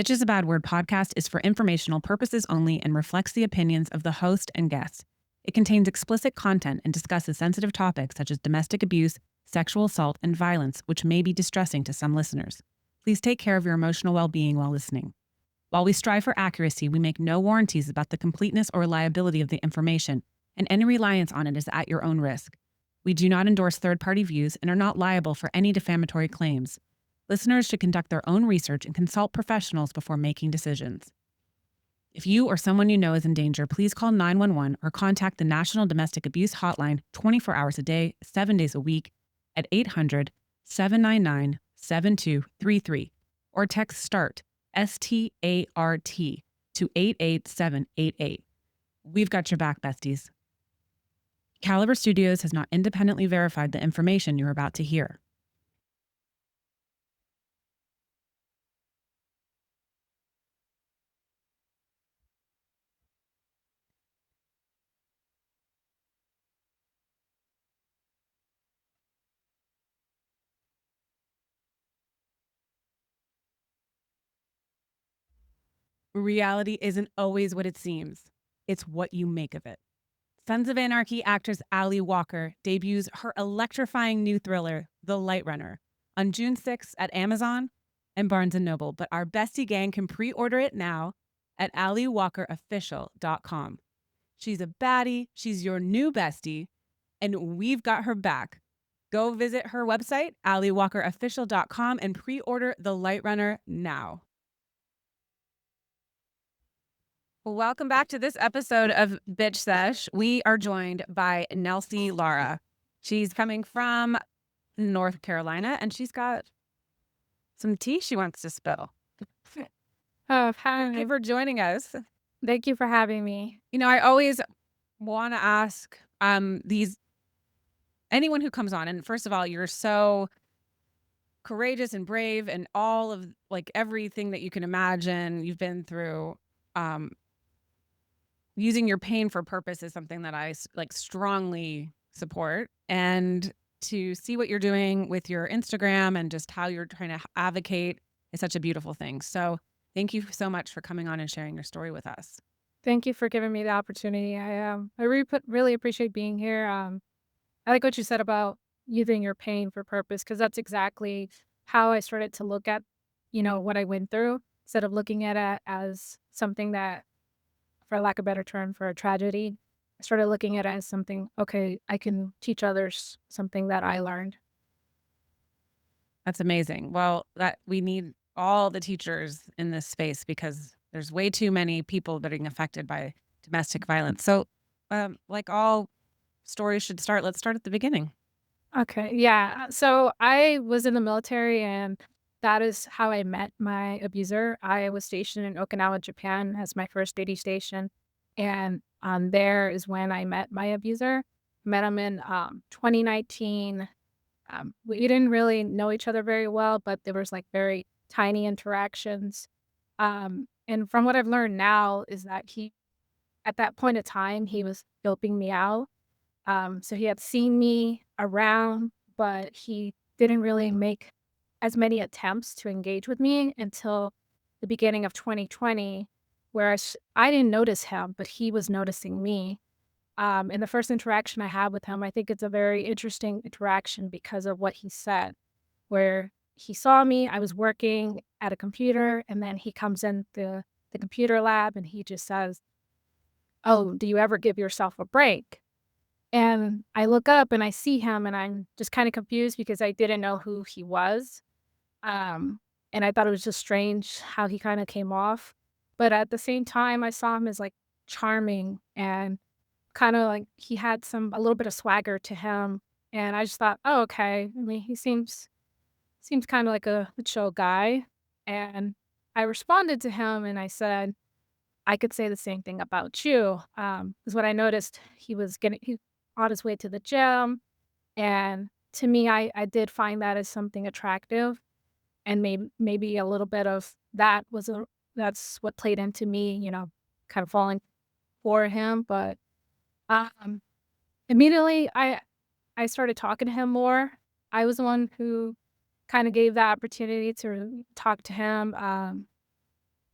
Bitch is a Bad Word podcast is for informational purposes only and reflects the opinions of the host and guests. It contains explicit content and discusses sensitive topics such as domestic abuse, sexual assault, and violence, which may be distressing to some listeners. Please take care of your emotional well-being while listening. While we strive for accuracy, we make no warranties about the completeness or reliability of the information, and any reliance on it is at your own risk. We do not endorse third-party views and are not liable for any defamatory claims. Listeners should conduct their own research and consult professionals before making decisions. If you or someone you know is in danger, please call 911 or contact the National Domestic Abuse Hotline 24 hours a day, 7 days a week at 800-799-7233 or text START, S-T-A-R-T, to 88788. We've got your back, besties. Caliber Studios has not independently verified the information you're about to hear. Reality isn't always what it seems. It's what you make of it. Sons of Anarchy actress Ali Walker debuts her electrifying new thriller, The Light Runner, on June 6th at Amazon and Barnes & Noble, but our bestie gang can pre-order it now at aliwalkerofficial.com. She's a baddie, she's your new bestie, and we've got her back. Go visit her website, aliwalkerofficial.com, and pre-order The Light Runner now. Well, welcome back to this episode of Bitch Sesh. We are joined by Nelsy Lara. She's coming from North Carolina, and she's got some tea she wants to spill. Oh, Thank you hi. for joining us. Thank you for having me. You know, I always want to ask anyone who comes on, and first of all, you're so courageous and brave, and all of everything that you can imagine you've been through. Using your pain for purpose is something that I strongly support, and to see what you're doing with your Instagram and just how you're trying to advocate is such a beautiful thing. So thank you so much for coming on and sharing your story with us. Thank you for giving me the opportunity. I really appreciate being here. I like what you said about using your pain for purpose, because that's exactly how I started to look at, what I went through, instead of looking at it as something that, for lack of a better term, for a tragedy. I started looking at it as something, okay, I can teach others something that I learned. That's amazing. Well, that we need all the teachers in this space because there's way too many people being affected by domestic violence. So, like all stories should start, let's start at the beginning. Okay, yeah. So I was in the military, and that is how I met my abuser. I was stationed in Okinawa, Japan as my first duty station. And there is when I met my abuser. Met him in 2019. We didn't really know each other very well, but there was like very tiny interactions. And from what I've learned now is that at that point of time, he was doping me out. So he had seen me around, but he didn't really make as many attempts to engage with me until the beginning of 2020, where I didn't notice him, but he was noticing me. And the first interaction I had with him, I think it's a very interesting interaction because of what he said, where he saw me, I was working at a computer, and then he comes in the computer lab and he just says, "Oh, do you ever give yourself a break?" And I look up and I see him, and I'm just kinda confused because I didn't know who he was. Um, and I thought it was just strange how he kinda came off. But at the same time, I saw him as, like, charming and kinda like he had a little bit of swagger to him. And I just thought, "Oh, okay." I mean, he seems kinda like a chill guy. And I responded to him and I said, "I could say the same thing about you." 'Cause what I noticed, he on his way to the gym, and to me, I did find that as something attractive, and maybe a little bit of that's what played into me, kind of falling for him. But, um, immediately, I started talking to him more. I was the one who kinda gave that opportunity to talk to him.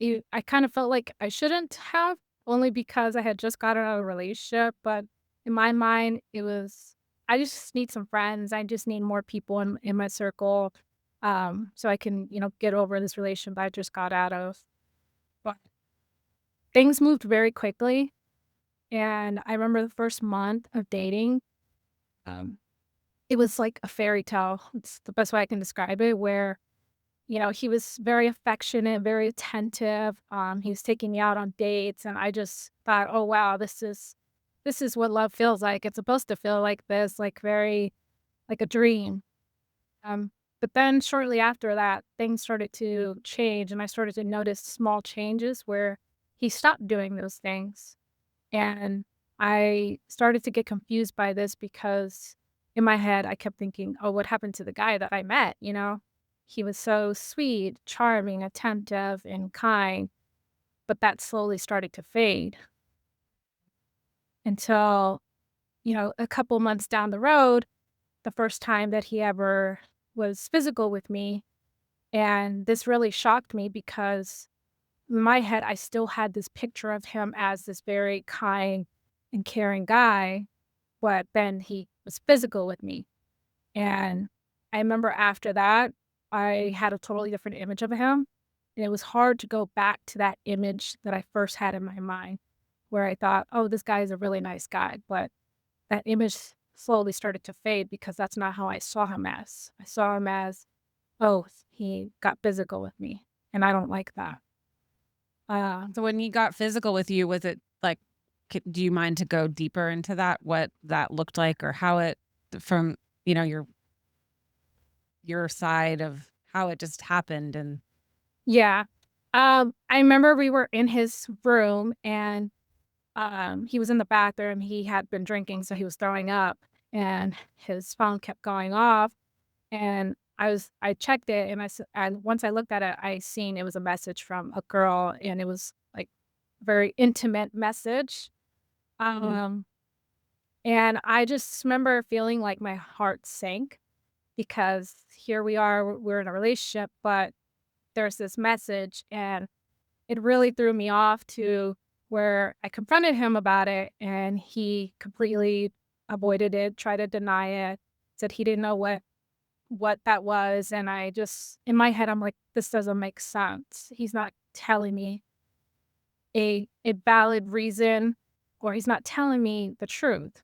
I kind of felt like I shouldn't have, only because I had just gotten out of a relationship, but in my mind, it was, I just need some friends. I just need more people in my circle, so I can, get over this relationship I just got out of. But things moved very quickly, and I remember the first month of dating, um, it was like a fairy tale. It's the best way I can describe it, where he was very affectionate, very attentive. He was taking me out on dates, and I just thought, "Oh, wow, this is what love feels like. It's supposed to feel like this, like very like a dream." Um, but then shortly after that, things started to change, and I started to notice small changes where he stopped doing those things. And I started to get confused by this because in my head, I kept thinking, "Oh, what happened to the guy that I met?" He was so sweet, charming, attentive, and kind, but that slowly started to fade until, a couple months down the road, the first time that he ever was physical with me. And this really shocked me because in my head, I still had this picture of him as this very kind and caring guy, but then he was physical with me. And I remember after that, I had a totally different image of him. And it was hard to go back to that image that I first had in my mind, where I thought, oh, this guy is a really nice guy. But that image slowly started to fade because that's not how I saw him as. I saw him as, oh, he got physical with me. And I don't like that. Uh, So when he got physical with you, was it like, do you mind to go deeper into that? What that looked like, or how it from your side of how it just happened? And yeah. I remember we were in his room and he was in the bathroom. He had been drinking, so he was throwing up, and his phone kept going off. And I checked it, and once I looked at it, I seen it was a message from a girl, and it was like a very intimate message. Um, and I just remember feeling like my heart sank because here we are, we're in a relationship, but there's this message, and it really threw me off to where I confronted him about it, and he completely avoided it, tried to deny it, said he didn't know what that was, and I just in my head, I'm like, "This doesn't make sense. He's not telling me a valid reason, or he's not telling me the truth."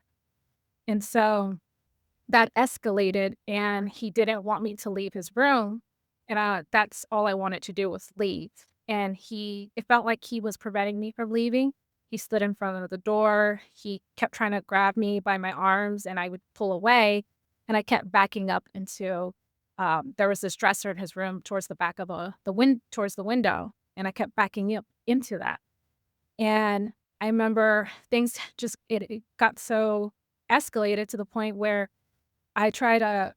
And so that escalated, and he didn't want me to leave his room, and, that's all I wanted to do was leave, and it felt like he was preventing me from leaving. He stood in front of the door, he kept trying to grab me by my arms, and I would pull away, and I kept backing up into, there was this dresser in his room towards the back of, towards the window, and I kept backing up into that, and I remember things just it got so escalated to the point where I try to,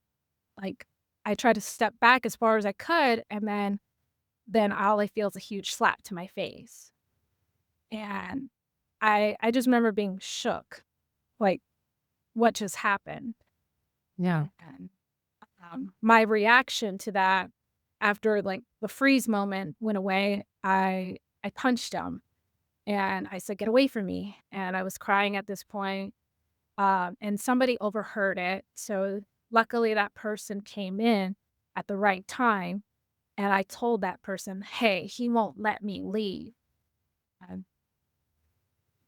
like I try to step back as far as I could, and then all I feel is a huge slap to my face, and I just remember being shook, like, "What just happened?" yeah. And, my reaction to that after, like, the freeze moment went away, I punched him, and I said, "Get away from me," and I was crying at this point, and somebody overheard it, so luckily that person came in at the right time, and I told that person, "Hey, he won't let me leave." And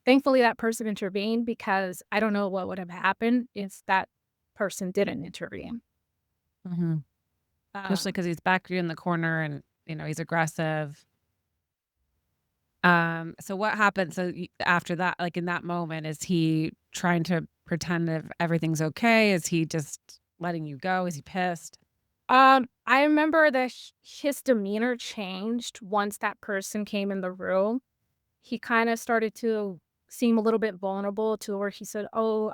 thankfully, that person intervened because I don't know what would have happened if that person didn't intervene. Mhm. Especially Um, because he's backed you in the corner and, he's aggressive. So what happened? So after that, like in that moment, is he trying to pretend if everything's okay? Is he just letting you go? Is he pissed? I remember that his demeanor changed once that person came in the room. He kinda started to seem a little bit vulnerable to where he said, "Oh,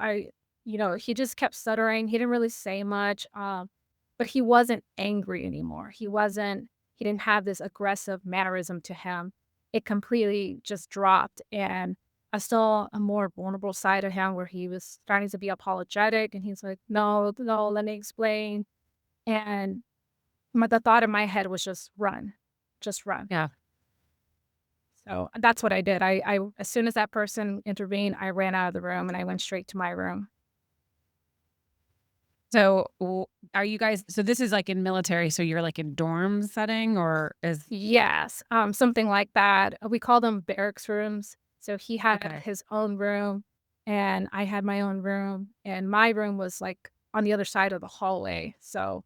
he just kept stuttering, he didn't really say much, but he wasn't angry anymore. He didn't have this aggressive mannerism to him. It completely just dropped, and I saw a more vulnerable side of him where he was starting to be apologetic, and he's like, "No, no, let me explain." And the thought in my head was just run, just run. Yeah. So that's what I did. I as soon as that person intervened, I ran out of the room and I went straight to my room. So, are you guys so this is, like, in military, so you're, like, in dorm setting or is Yes, something like that. We call them barracks rooms. So he had okay. his own room and I had my own room, and my room was, like, on the other side of the hallway. So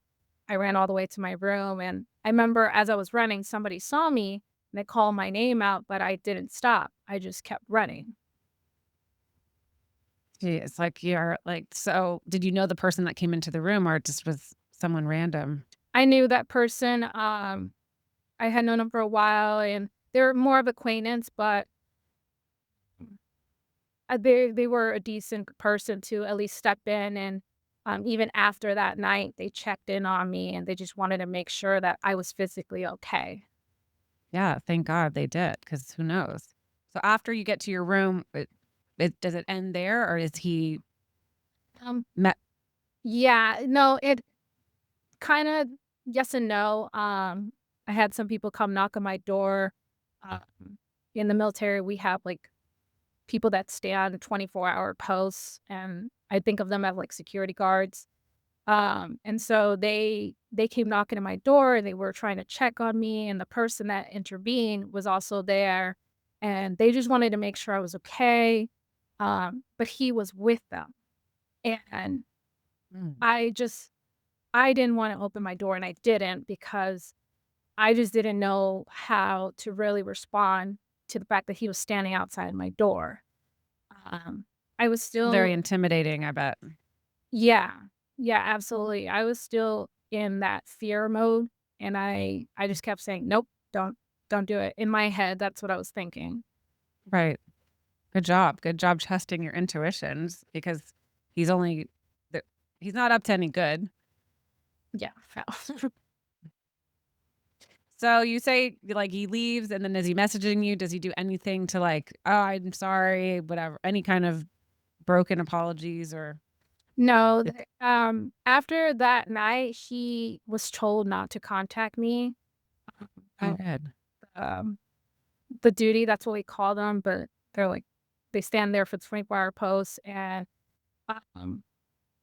I ran all the way to my room, and I remember as I was running, somebody saw me and they called my name out, but I didn't stop. I just kept running. Gee, it's like you're like so did you know the person that came into the room or it just was someone random? I knew that person, I had known him for a while, and they're more of acquaintance, but they were a decent person to at least step in, and, even after that night, they checked in on me, and they just wanted to make sure that I was physically okay. Yeah, thank God they did, because who knows? So after you get to your room, it does it end there or is he Um, met yeah, no, it kinda yes and no. I had some people come knock on my door. Um, in the military, we have, like, people that stay on 24-hour posts, and I think of them as, like, security guards. And so they came knocking at my door, they were trying to check on me, and the person that intervened was also there, and they just wanted to make sure I was okay, but he was with them, and Mm, I just I didn't wanna open my door, and I didn't because I just didn't know how to really respond to the fact that he was standing outside my door. Um, I was very still intimidating, I bet. Yeah. Yeah, absolutely. I was still in that fear mode, and I just kept saying, "Nope, don't do it." In my head, that's what I was thinking. Right. Good job. Good job trusting your intuitions because he's only the he's not up to any good. Yeah, fell. So you say, like, he leaves and then is he messaging you? Does he do anything to like, "Oh, I'm sorry," whatever, any kind of broken apologies or No, it's after that night, he was told not to contact me. oh, Uh, good. um, the duty, that's what we call them, but they're like they stand there for 24-hour posts, and, um,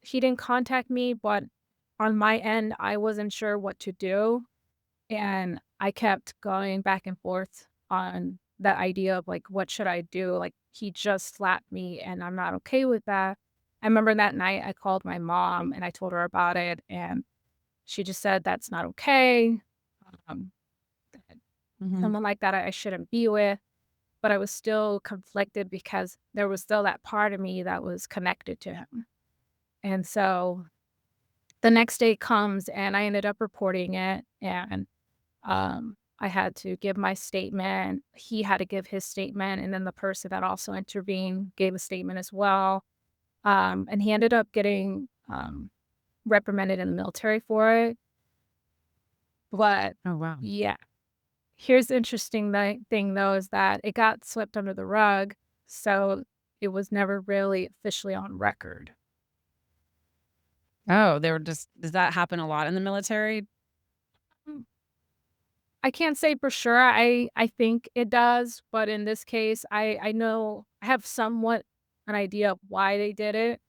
he didn't contact me, but on my end, I wasn't sure what to do. And I kept going back and forth on that idea of, like, what should I do? Like, he just slapped me, and I'm not okay with that. I remember that night I called my mom and I told her about it, and she just said, "That's not okay. Um, that Mhm. someone like that I shouldn't be with." But I was still conflicted because there was still that part of me that was connected to him. And so the next day comes and I ended up reporting it, and I had to give my statement, he had to give his statement, and then the person that also intervened gave a statement as well, and he ended up getting, reprimanded in the military for it, but Oh, wow. yeah. Here's the interesting thing, though, is that it got swept under the rug, so it was never really officially on record. Oh, they were just does that happen a lot in the military? Mm, I can't say for sure, I think it does, but in this case, I know I have somewhat an idea of why they did it.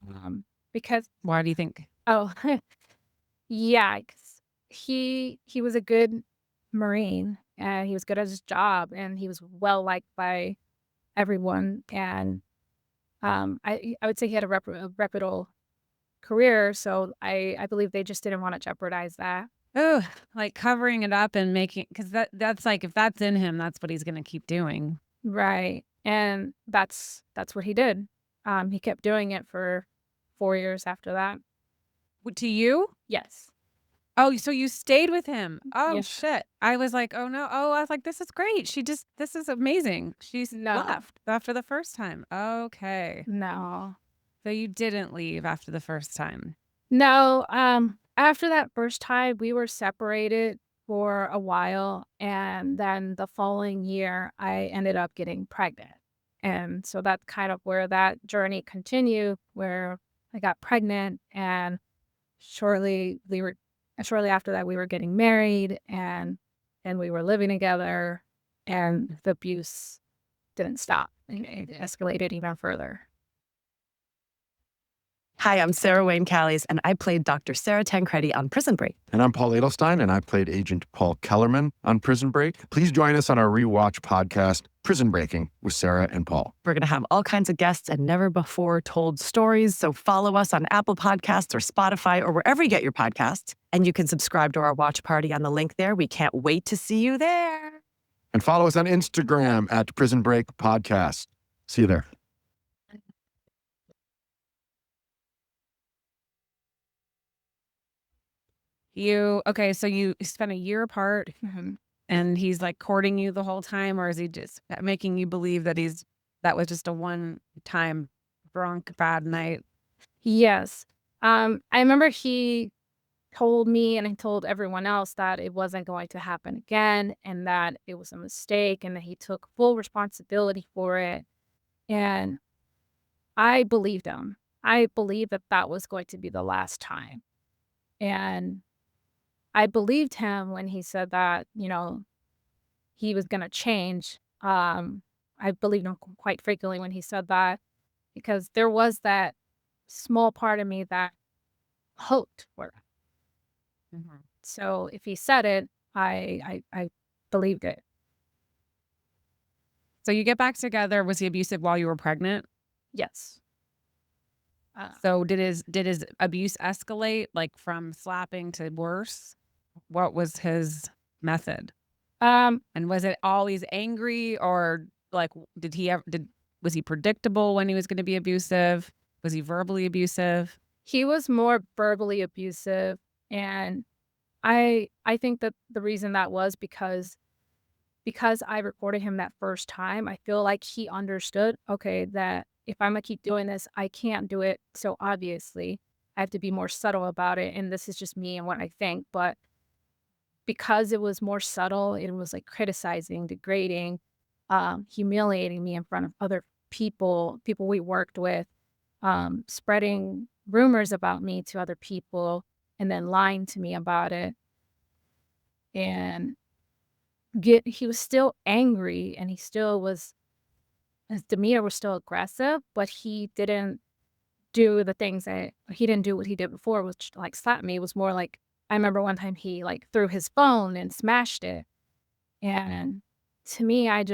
Um, because Why do you think? oh, yeah, 'cause he was a good Marine, and he was good at his job, and he was well liked by everyone, and, I would say he had a reputable career, so I believe they just didn't wanna jeopardize that. Oh, like covering it up and making because that's like if that's in him, that's what he's gonna keep doing. Right, and that's what he did. He kept doing it for 4 years after that. To you? Yes. Oh, so you stayed with him. Oh, Yeah. shit. I was like, "Oh, no." Oh, I was like, "This is great. This is amazing." She's No. left after the first time. Okay. No. So you didn't leave after the first time. No, after that first time, we were separated for a while, and then the following year, I ended up getting pregnant. And so that's kind of where that journey continued, where I got pregnant, and shortly we were shortly after that, we were getting married, and we were living together. and the abuse didn't stop, and it escalated even further. Hi, I'm Sarah Wayne Callies, and I played Dr. Sarah Tancredi on Prison Break. And I'm Paul Edelstein, and I played Agent Paul Kellerman on Prison Break. Please join us on our rewatch podcast, Prison Breaking, with Sarah and Paul. We're going to have all kinds of guests and never before told stories. So follow us on Apple Podcasts or Spotify or wherever you get your podcasts. And you can subscribe to our watch party on the link there. We can't wait to see you there. And follow us on Instagram at Prison Break Podcast. See you there. So you spent a year apart and he's like courting you the whole time, or is he just making you believe that that was just a one-time drunk bad night? Yes. I remember he told me and he told everyone else that it wasn't going to happen again and that it was a mistake and that he took full responsibility for it. And I believed him. I believed that that was going to be the last time. And I believed him when he said that, he was going to change. I believed him quite frequently when he said that because there was that small part of me that hoped for it. So if he said it, I believed it. So you get back together. Was he abusive while you were pregnant? Yes. So did his abuse escalate, like from slapping to worse? What was his method? And was it always angry, or like was he predictable when he was going to be abusive? Was he verbally abusive? He was more verbally abusive, and I think that the reason that was because I reported him that first time. I feel like he understood, okay, that if I'm gonna keep doing this, I can't do it so obviously. I have to be more subtle about it, and this is just me and what I think. But because it was more subtle, it was like criticizing, degrading, humiliating me in front of other people we worked with, spreading rumors about me to other people, and then lying to me about it. And he was still angry, and his demeanor was still aggressive, but he didn't do the things that he didn't do what he did before, which like slap me. It was more like I remember one time he like threw his phone and smashed it. And to me, I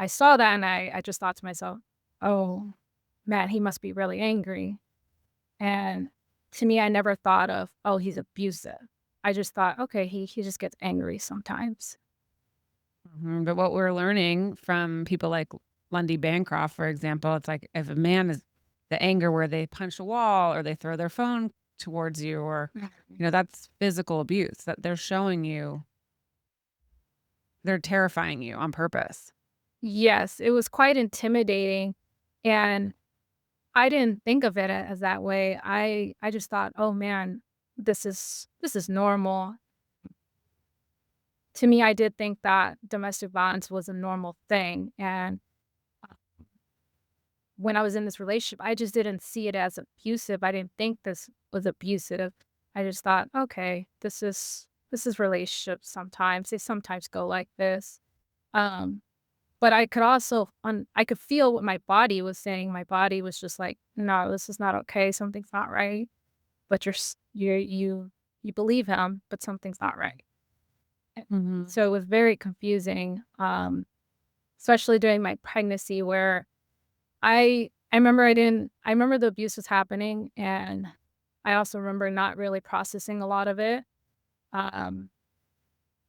saw that and I just thought to myself, oh man, he must be really angry. And to me, I never thought of, oh, he's abusive. I just thought, okay, he just gets angry sometimes. But what we're learning from people like Lundy Bancroft, for example, it's like if a man is the anger where they punch a wall or they throw their phone towards you, or that's physical abuse, that they're showing you, they're terrifying you on purpose. Yes, it was quite intimidating, and I didn't think of it as that way. I just thought, "Oh, man, this is normal." To me, I did think that domestic violence was a normal thing, and when I was in this relationship, I just didn't see it as abusive. I didn't think this was abusive. I just thought, "Okay, this is relationships sometimes. They sometimes go like this." Um But I could also I could feel what my body was saying. My body was just like, "No, this is not okay. Something's not right." But you believe him, but something's not right. So it was very confusing, especially during my pregnancy where I remember the abuse was happening, and I also remember not really processing a lot of it. Um,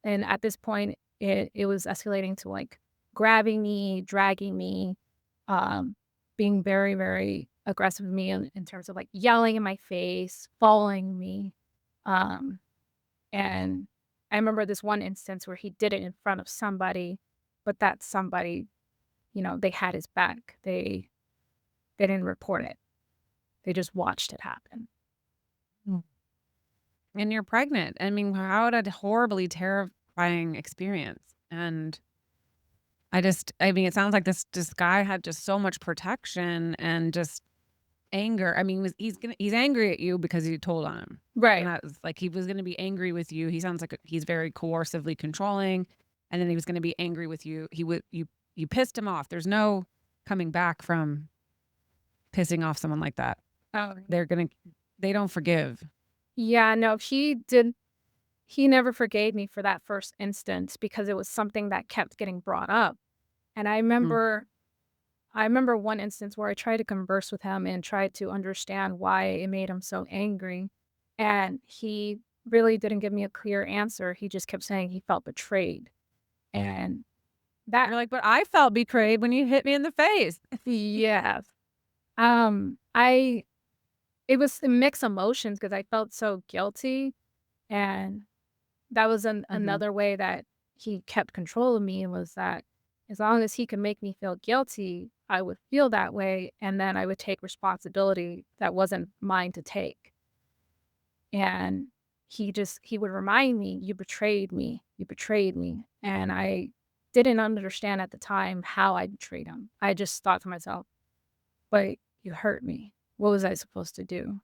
and at this point, it was escalating to, like, grabbing me, dragging me, um, being very, very aggressive with me in terms of, like, yelling in my face, following me, um, and I remember this one instance where he did it in front of somebody, but that somebody, they had his back. They didn't report it. They just watched it happen. And you're pregnant. I mean, how a horribly terrifying experience. And I mean, it sounds like this guy had just so much protection and just anger. I mean, he's angry at you because you told on him. Right. And that was like he was gonna be angry with you. He sounds like he's very coercively controlling. and then he was going to be angry with you. You pissed him off. There's no coming back from pissing off someone like that. Oh, They don't forgive. yeah, no, he never forgave me for that first instance because it was something that kept getting brought up. And Mm. I remember one instance where I tried to converse with him and tried to understand why it made him so angry. And he really didn't give me a clear answer. He just kept saying he felt betrayed. And that, You're like, but I felt betrayed when you hit me in the face. yes. I it was mixed emotions because I felt so guilty. And that was another way that he kept control of me, was that as long as he could make me feel guilty, I would feel that way, and then I would take responsibility that wasn't mine to take. And he would remind me, "You betrayed me. You betrayed me." And I didn't understand at the time how I betrayed him. I just thought to myself, "But you hurt me. What was I supposed to do?"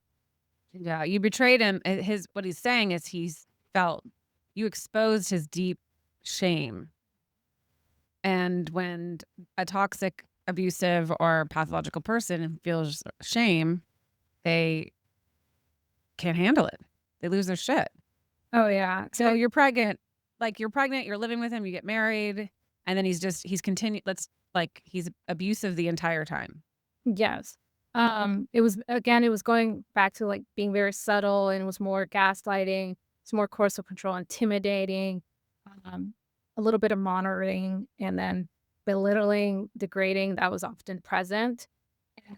Yeah, you betrayed him. What he's saying is you exposed his deep shame. And when a toxic, abusive, or pathological person feels shame, they can't handle it. They lose their shit. Oh, yeah. So you're pregnant. Like, you're pregnant, you're living with him, you get married, and then he's abusive the entire time. Yes. It was going back to, like, being very subtle, and it was more gaslighting, it's more coercive control, intimidating, um, a little bit of monitoring, and then belittling, degrading, that was often present.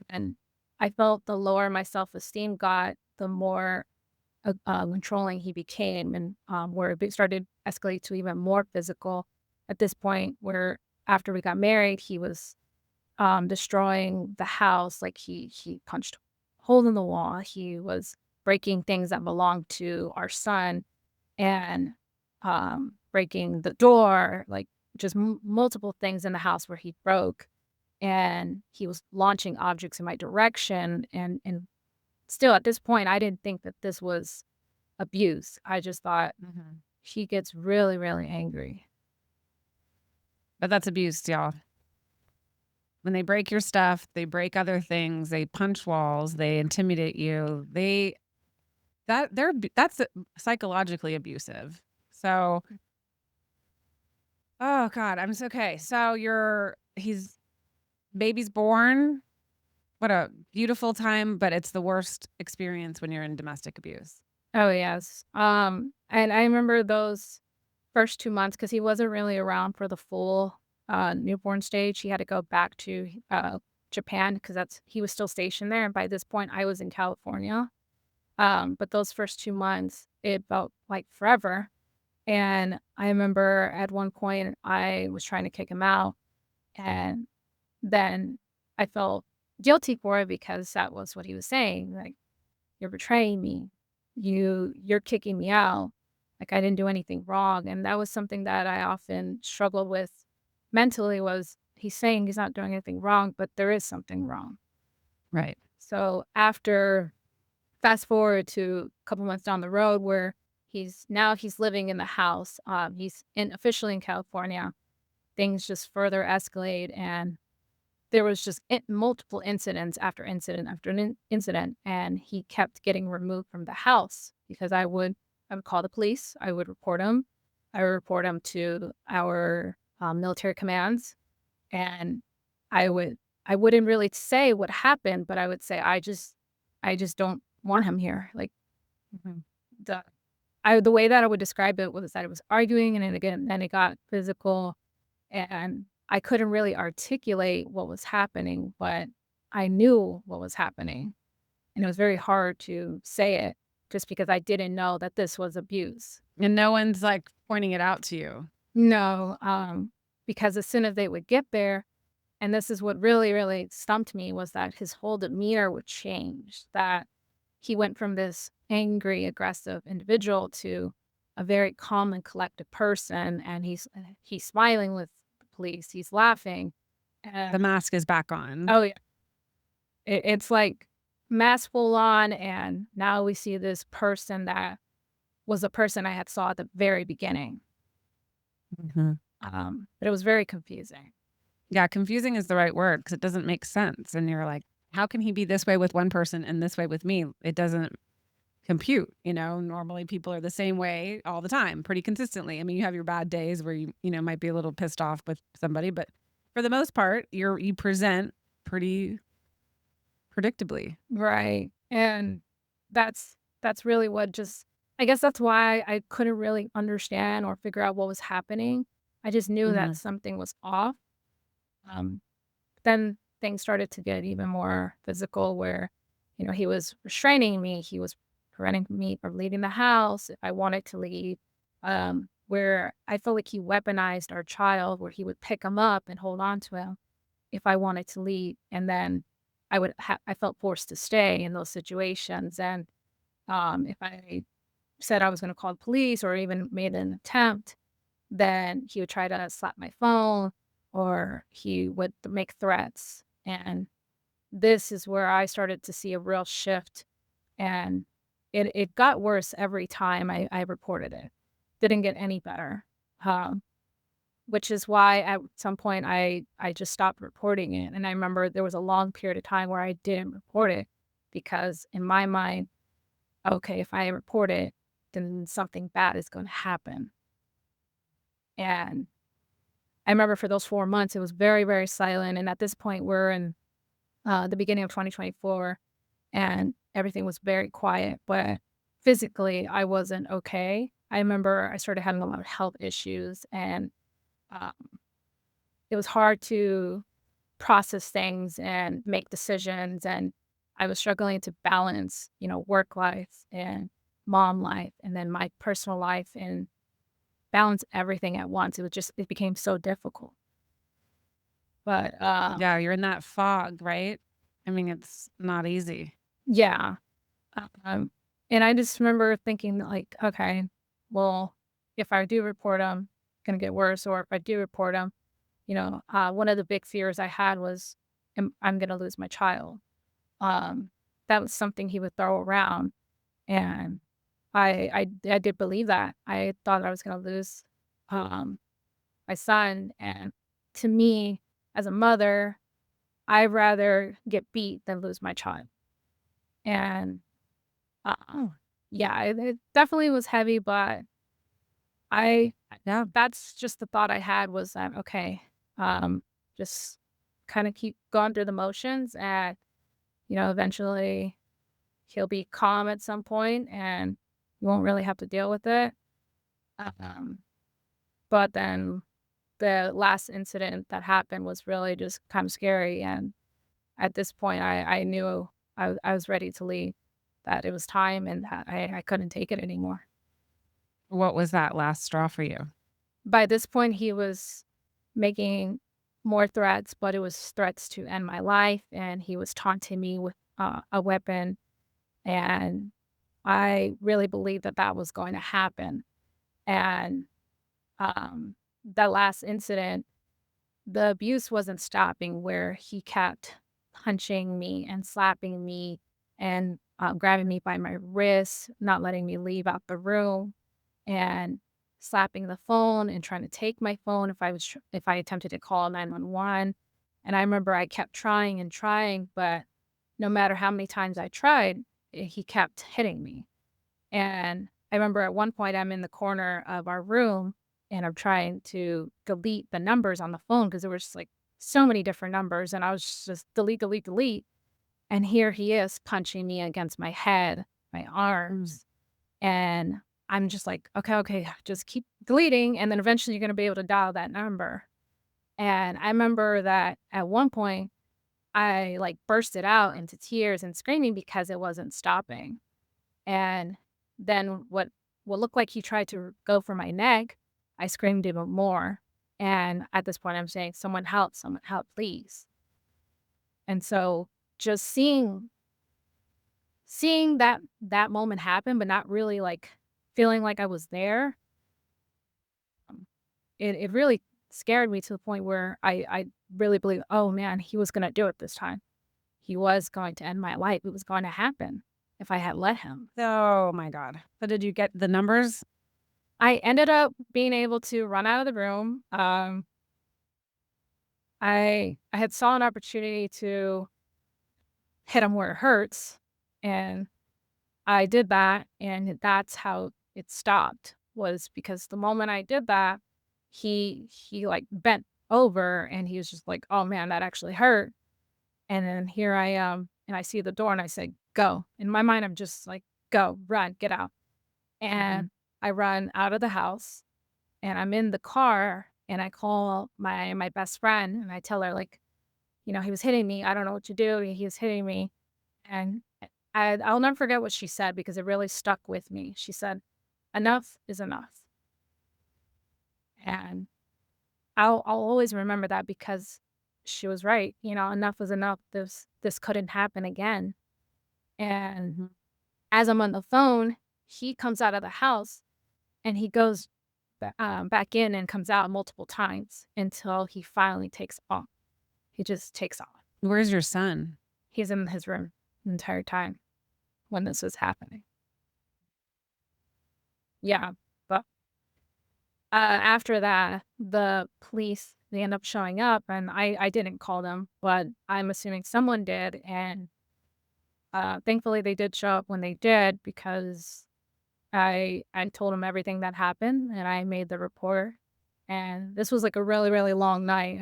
And I felt the lower my self-esteem got, the more controlling he became, and where it started escalate to even more physical at this point, where after we got married, he was destroying the house. Like, he punched a hole in the wall. He was breaking things that belonged to our son, and breaking the door, like, just multiple things in the house where he broke. And he was launching objects in my direction. And still at this point, I didn't think that this was abuse. I just thought he gets really, really angry. But that's abuse, y'all. When they break your stuff, they break other things, they punch walls, they intimidate you. That's psychologically abusive. So, oh God, okay. So he's baby's born. What a beautiful time, but it's the worst experience when you're in domestic abuse. Oh, yes. And I remember those first 2 months because he wasn't really around for the full, newborn stage. He had to go back to, Japan because he was still stationed there, and by this point, I was in California. But those first 2 months, it felt like forever. And I remember at one point, I was trying to kick him out, and then I felt guilty for it because that was what he was saying, like, "You're betraying me. You're kicking me out. Like, I didn't do anything wrong." And that was something that I often struggled with mentally, was he's saying he's not doing anything wrong, but there is something wrong. Right. So fast forward to a couple months down the road, where he's living in the house. He's officially in California. Things just further escalate, and there was just multiple incidents after incident after incident, and he kept getting removed from the house because I would call the police. I would report him. I would report him to our military commands, and I wouldn't really say what happened, but I would say I just don't want him here. Like, the the way that I would describe it was that it was arguing, and then it got physical, and I couldn't really articulate what was happening, but I knew what was happening. And it was very hard to say it just because I didn't know that this was abuse. And no one's like pointing it out to you. No, because as soon as they would get there, and this is what really, really stumped me, was that his whole demeanor would change. That he went from this angry, aggressive individual to a very calm and collected person, and he's smiling with the police. He's laughing. The mask is back on. Oh, yeah. It's like mask full on, and now we see this person that was the person I had saw at the very beginning. But it was very confusing. Yeah, confusing is the right word because it doesn't make sense. And you're like, how can he be this way with one person and this way with me? It doesn't compute, Normally people are the same way all the time, pretty consistently. I mean, you have your bad days where you might be a little pissed off with somebody, but for the most part, you present pretty predictably. Right. And that's really what just I guess that's why I couldn't really understand or figure out what was happening. I just knew that Mhm. something was off. Um, then things started to get even more physical where, he was restraining me. He was preventing me from leaving the house if I wanted to leave. Where I felt like he weaponized our child, where he would pick him up and hold on to him if I wanted to leave. And then I felt forced to stay in those situations. And if I said I was going to call the police or even made an attempt, then he would try to slap my phone or he would make threats. And this is where I started to see a real shift. And it got worse every time I reported it. Didn't get any better. Um, which is why at some point I just stopped reporting it. And I remember there was a long period of time where I didn't report it because in my mind, okay, if I report it, then something bad is going to happen. And I remember for those 4 months, it was very, very silent, and at this point, we're in, the beginning of 2024, and everything was very quiet, but physically, I wasn't okay. I remember I started having a lot of health issues, and, um, it was hard to process things and make decisions, and I was struggling to balance, work life and mom life, and then my personal life, and balance everything at once. It became so difficult. But, Yeah, you're in that fog, right? I mean, it's not easy. yeah, um, and I just remember thinking like, "Okay, well, if I do report him, it's gonna get worse, or if I do report him," one of the big fears I had was, I'm gonna lose my child. Um, that was something he would throw around, and I did believe that. I thought I was gonna lose, um, my son, and to me, as a mother, I'd rather get beat than lose my child. And, uh, yeah, it definitely was heavy, but I Yeah. that's just the thought I had was that, okay, um, just kinda keep going through the motions and, eventually he'll be calm at some point and you won't really have to deal with it. Um, but then the last incident that happened was really just kind of scary, and at this point, I knew I was ready to leave, that it was time and that I couldn't take it anymore. What was that last straw for you? By this point, he was making more threats, but it was threats to end my life, and he was taunting me with, a weapon, and I really believed that that was going to happen, and, um, that last incident, the abuse wasn't stopping where he kept punching me and slapping me and, grabbing me by my wrists, not letting me leave out the room, and slapping the phone and trying to take my phone if I attempted to call 911. And I remember I kept trying and trying, but no matter how many times I tried, he kept hitting me. And I remember at one point I'm in the corner of our room and I'm trying to delete the numbers on the phone because there was like so many different numbers and I was just delete, delete, delete. And here he is punching me against my head, my Mm. arms. And I'm just like, okay, okay, just keep deleting. And then eventually you're going to be able to dial that number. And I remember that at one point I like bursted out into tears and screaming because it wasn't stopping. And then what looked like he tried to go for my neck, I screamed even more. And at this point, I'm saying, someone help, please." And so just seeing that moment happen, but not really like feeling like I was there, um, it really scared me to the point where I really believe, oh man, he was gonna do it this time. He was going to end my life. It was going to happen if I had let him. Oh my God. So did you get the numbers? I ended up being able to run out of the room. I had saw an opportunity to hit him where it hurts, and I did that, and that's how it stopped, was because the moment I did that, he, like, bent over, and he was just like, "Oh, man, that actually hurt." And then here I am, and I see the door, and I say, "Go." In my mind, I'm just like, "Go, run, get out." Mhm. And I run out of the house, and I'm in the car, and I call my best friend, and I tell her, like, "He was hitting me. I don't know what to do. He was hitting me." And I'll never forget what she said because it really stuck with me. She said, "Enough is enough." And I'll always remember that because she was right. Enough was enough. This couldn't happen again. And Mhm. as I'm on the phone, he comes out of the house and he goes back in and comes out multiple times until he finally takes off. He just takes off. Where's your son? He's in his room the entire time when this was happening. Yeah, but after that, the police, they end up showing up, and I didn't call them, but I'm assuming someone did, and thankfully they did show up when they did because I told them everything that happened, and I made the report, and this was, like, a really, really long night.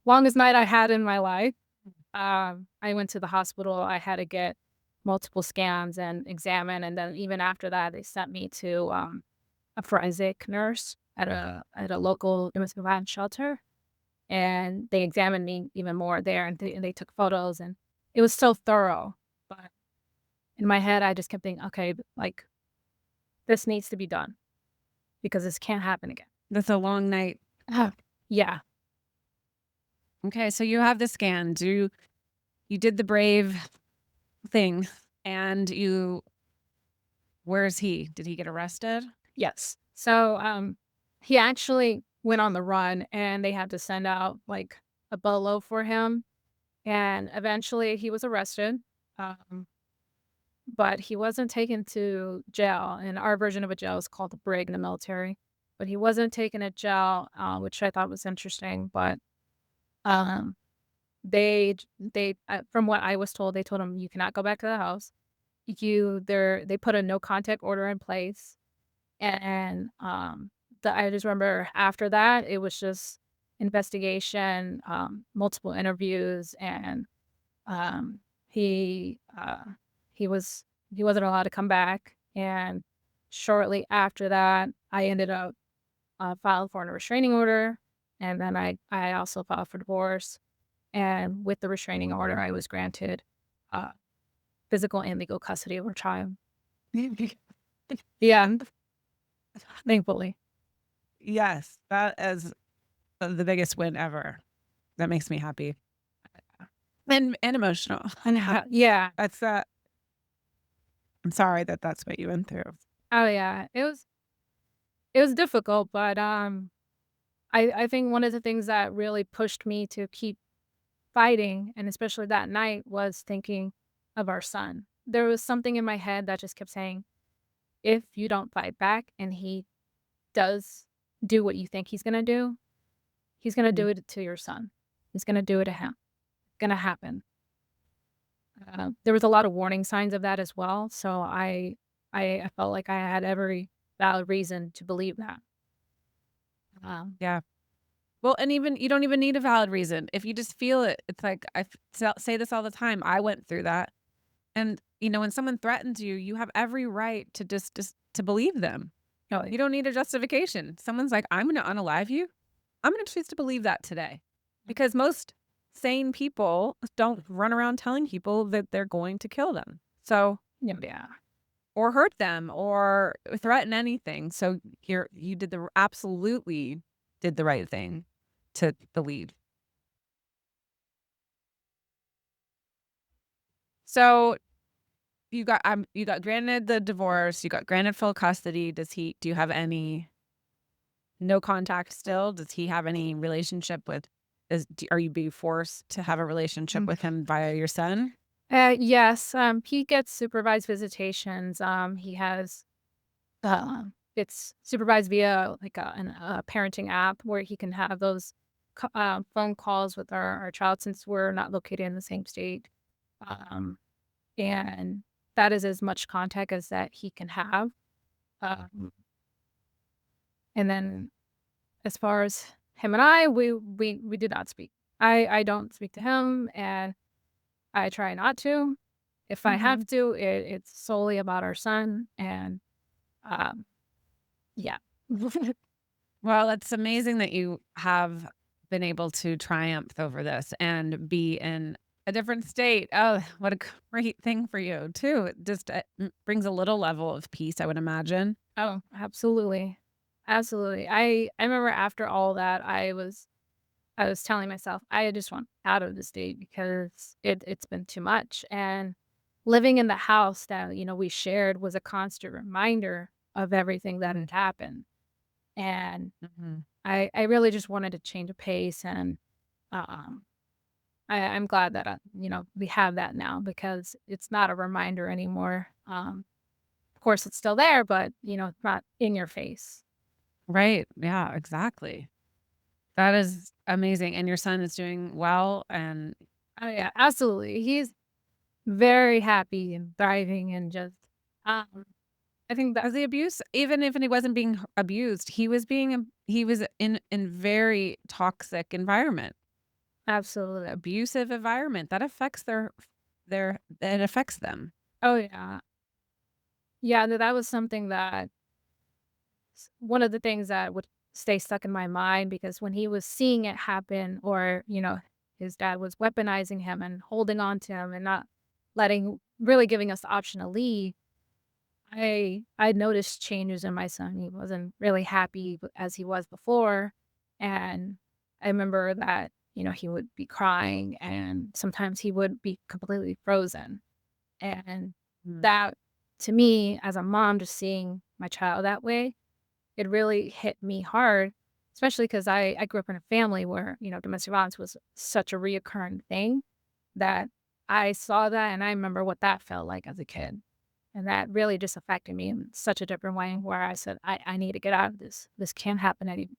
Longest night I had in my life. I went to the hospital. I had to get multiple scans and examine, and then even after that, they sent me to, a forensic nurse at a local domestic violence shelter, and they examined me even more there, and they took photos, and it was so thorough. But in my head, I just kept thinking, okay, like, this needs to be done because this can't happen again. That's a long night. Yeah. Okay, so you have the scan. You did the brave thing, and where's he? Did he get arrested? Yes. So, he actually went on the run, and they had to send out, like, a bolo for him, and eventually he was arrested, um, but he wasn't taken to jail, and our version of a jail is called the brig in the military, but he wasn't taken to jail, which I thought was interesting, but, um, from what I was told, they told him, "You cannot go back to the house." They put a no contact order in place. And, I just remember after that, it was just investigation, multiple interviews, and, um, he, uh, he was he wasn't allowed to come back, and shortly after that, I ended up, filing for a restraining order, and then I also filed for divorce, and with the restraining order, I was granted, uh, physical and legal custody of our child. Yeah, thankfully. Yes, that is the biggest win ever. That makes me happy and emotional. And yeah. That's I'm sorry that that's what you went through. Oh, yeah. It was difficult, but, I think one of the things that really pushed me to keep fighting, and especially that night, was thinking of our son. There was something in my head that just kept saying, "If you don't fight back and he does do what you think he's gonna Mm. do it to your son. He's gonna do it to him. It's gonna happen." There was a lot of warning signs of that as well, so I felt like I had every valid reason to believe that. Um, Yeah. Well, and even you don't even need a valid reason. If you just feel it, it's like say this all the time. I went through that. And, when someone threatens you, you have every right to just to believe them. oh, You don't need a justification. Someone's like, I'm going to unalive you. I'm going to choose to believe that today. Because most sane people don't run around telling people that they're going to kill them. So, yeah. or hurt them or threaten anything. So you absolutely did the right thing to believe. So you got granted the divorce, you got granted full custody. Do you have any no contact still? Does he have any relationship with are you being forced to have a relationship Mm. with him via your son? Yes, he gets supervised visitations. He has, it's supervised via like a parenting app where he can have those phone calls with our child since we're not located in the same state. Um, and that is as much contact as that he can have. Um, and then as far as him and I, we did not speak. I don't speak to him, and I try not to. If I Mhm. have to, it's solely about our son, and um, yeah. Well, it's amazing that you have been able to triumph over this and be in a different state. Oh, what a great thing for you, too. It just brings a little level of peace, I would imagine. Oh, absolutely. Absolutely. I remember after all that, I was telling myself, I just want out of the state because it's been too much. And living in the house that, we shared was a constant reminder of everything that had happened. And Mhm. I really just wanted to change a pace, and um I'm glad that we have that now because it's not a reminder anymore. Of course it's still there, but it's not in your face. Right. Yeah, exactly. That is amazing. And your son is doing well. And Oh yeah, absolutely. He's very happy and thriving and just um I think that as the abuse, even if he wasn't being abused, he was being, he was in very toxic environment, absolutely. abusive environment that affects it affects them. Oh yeah. Yeah, that was something that one of the things that would stay stuck in my mind because when he was seeing it happen or, his dad was weaponizing him and holding on to him and not really giving us the option to leave, I noticed changes in my son. He wasn't really happy as he was before. And I remember that, he would be crying and sometimes he would be completely frozen. And Mm. that to me as a mom, just seeing my child that way, it really hit me hard, especially because I grew up in a family where, domestic violence was such a reoccurring thing that I saw that and I remember what that felt like as a kid. And that really just affected me in such a different way where I said, I need to get out of this. This can't happen anymore.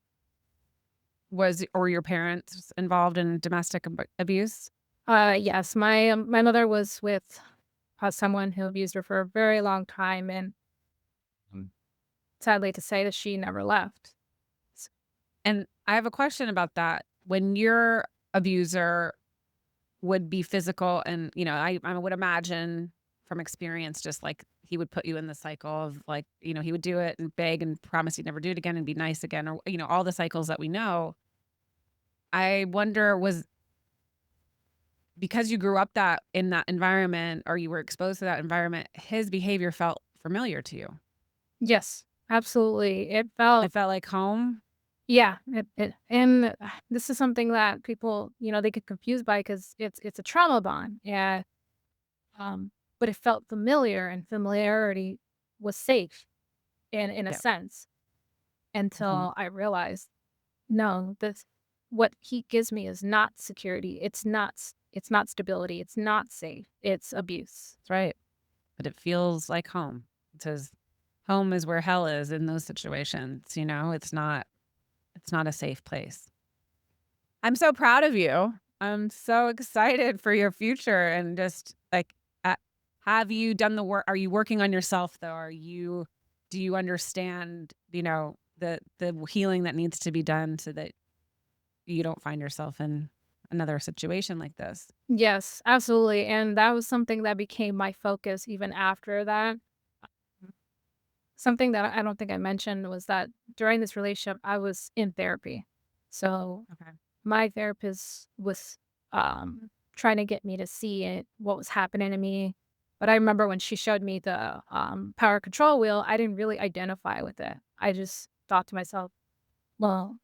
Was or your parents involved in domestic abuse? Yes, my mother was with someone who abused her for a very long time, and sadly to say that she never left. And I have a question about that. When your abuser would be physical and, I would imagine from experience, just like he would put you in the cycle of like, he would do it and beg and promise he'd never do it again and be nice again, or, all the cycles that we know. I wonder, was because you grew up in that environment or you were exposed to that environment, his behavior felt familiar to you. Yes, absolutely. It felt It felt like home. yeah, and this is something that people, they get confused by because it's a trauma bond. Yeah. But it felt familiar and familiarity was safe in a Yeah. sense Mhm. until I realized, no, this what he gives me is not security. It's not stability. It's not safe. It's abuse. That's right. But it feels like home. It says home is where hell is in those situations, it's not a safe place. I'm so proud of you. I'm so excited for your future and just like, uh, have you done the work? Are you working on yourself though? Do you understand, the healing that needs to be done so that you don't find yourself in another situation like this? Yes, absolutely. And that was something that became my focus even after that. Something that I don't think I mentioned was that during this relationship, I was in therapy. So Okay. my therapist was trying to get me to see what was happening to me. But I remember when she showed me the power control wheel, I didn't really identify with it. I just thought to myself, well,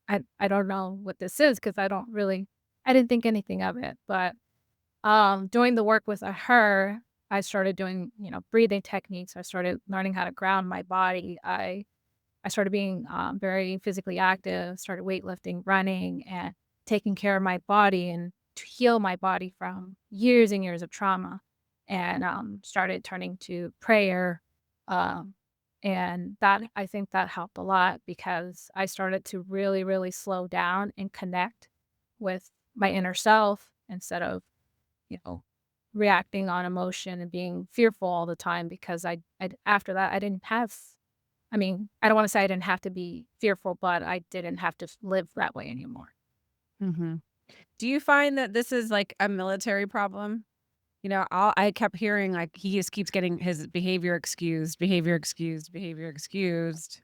I don't know what this is because I didn't think anything of it. But doing the work with her, I started doing, breathing techniques. I started learning how to ground my body. I started being very physically active, started weightlifting, running, and taking care of my body and to heal my body from years and years of trauma. And started turning to prayer, um, And that I think that helped a lot because I started to really, really slow down and connect with my inner self instead of, you know, reacting on emotion and being fearful all the time because I after that I didn't have I mean, I don't want to say I didn't have to be fearful, but I didn't have to live that way anymore. Hmm. Do you find that this is like a military problem? I kept hearing like he just keeps getting his behavior excused, behavior excused, behavior excused.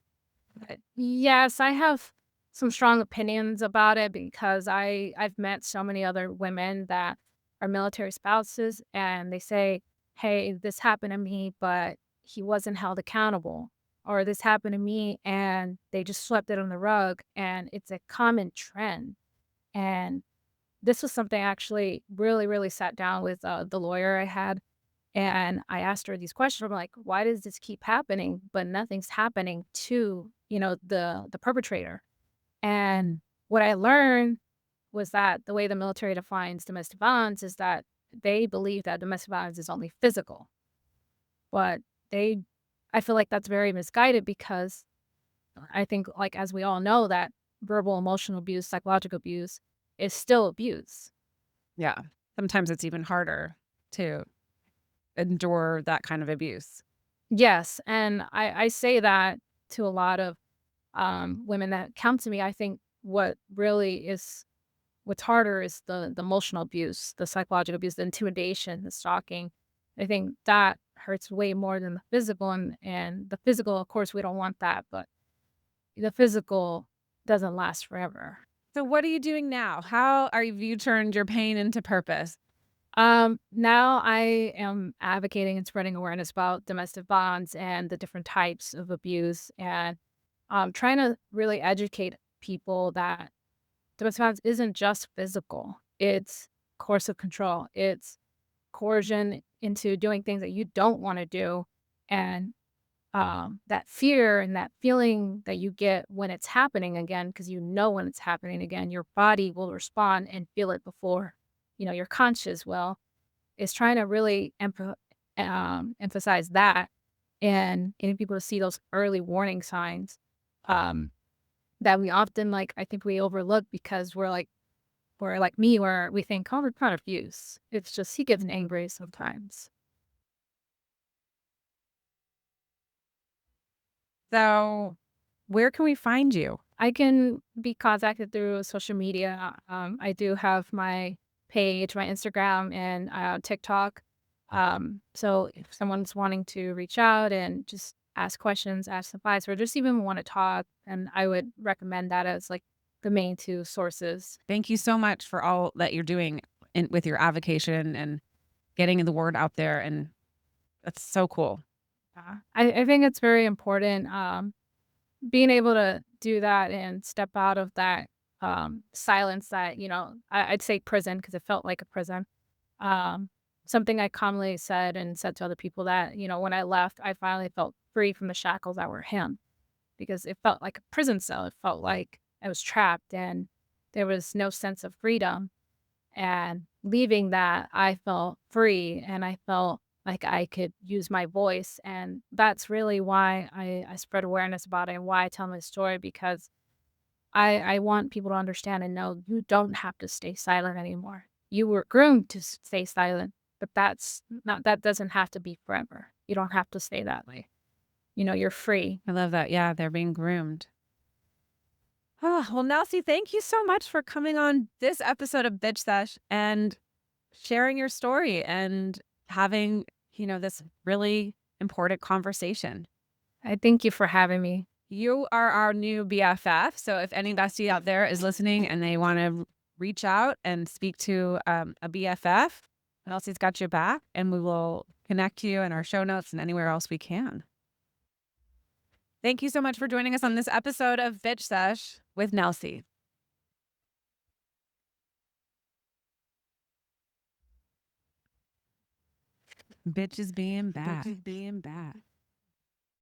But yes, I have some strong opinions about it because I've met so many other women that are military spouses and they say, "Hey, this happened to me, but he wasn't held accountable." Or this happened to me and they just swept it on the rug and it's a common trend. And this was something I actually really, really sat down with the lawyer I had and I asked her these questions. I'm like, why does this keep happening, but nothing's happening to, the perpetrator? And what I learned was that the way the military defines domestic violence is that they believe that domestic violence is only physical. But they I feel like that's very misguided because I think like as we all know that verbal emotional abuse, psychological abuse is still abuse. Yeah. Sometimes it's even harder to endure that kind of abuse. Yes, and I say that to a lot of women that come to me. I think what's harder is the emotional abuse, the psychological abuse, the intimidation, the stalking. I think that hurts way more than the physical, and the physical, of course, we don't want that, but the physical doesn't last forever. So what are you doing now? How are you turned your pain into purpose? Now I am advocating and spreading awareness about domestic violence and the different types of abuse and trying to really educate people that domestic violence isn't just physical. It's coercive control. It's coercion into doing things that you don't want to do. And that fear and that feeling that you get when it's happening again, because you know when it's happening again, your body will respond and feel it before, your conscious will, is trying to really emphasize that and getting people to see those early warning signs um, that we often I think we overlook because we're like me, where we think, "Oh, it's not abuse. It's just he gets angry sometimes." So where can we find you? I can be contacted through social media. I do have my page, my Instagram, and TikTok. So if someone's wanting to reach out and just ask questions, ask advice, or just even want to talk, and I would recommend that as like the main two sources. Thank you so much for all that you're doing with your avocation and getting the word out there. And that's so cool. I think it's very important. Being able to do that and step out of that silence that, I'd say prison because it felt like a prison. Um, Something I commonly said to other people that, when I left, I finally felt free from the shackles that were him because it felt like a prison cell. It felt like I was trapped and there was no sense of freedom. And leaving that, I felt free and I felt like I could use my voice. And that's really why I spread awareness about it and why I tell my story because I want people to understand and know you don't have to stay silent anymore. You were groomed to stay silent, but that doesn't have to be forever. You don't have to stay that way. You're free. I love that. Yeah, they're being groomed. Oh, well, Nelsy, thank you so much for coming on this episode of Bitch Sesh and sharing your story and having, this really important conversation. I thank you for having me. You are our new BFF. So if any bestie out there is listening and they want to reach out and speak to a BFF, Nelsy's got your back and we will connect you in our show notes and anywhere else we can. Thank you so much for joining us on this episode of Bitch Sesh with Nelsy. Bitches being bad.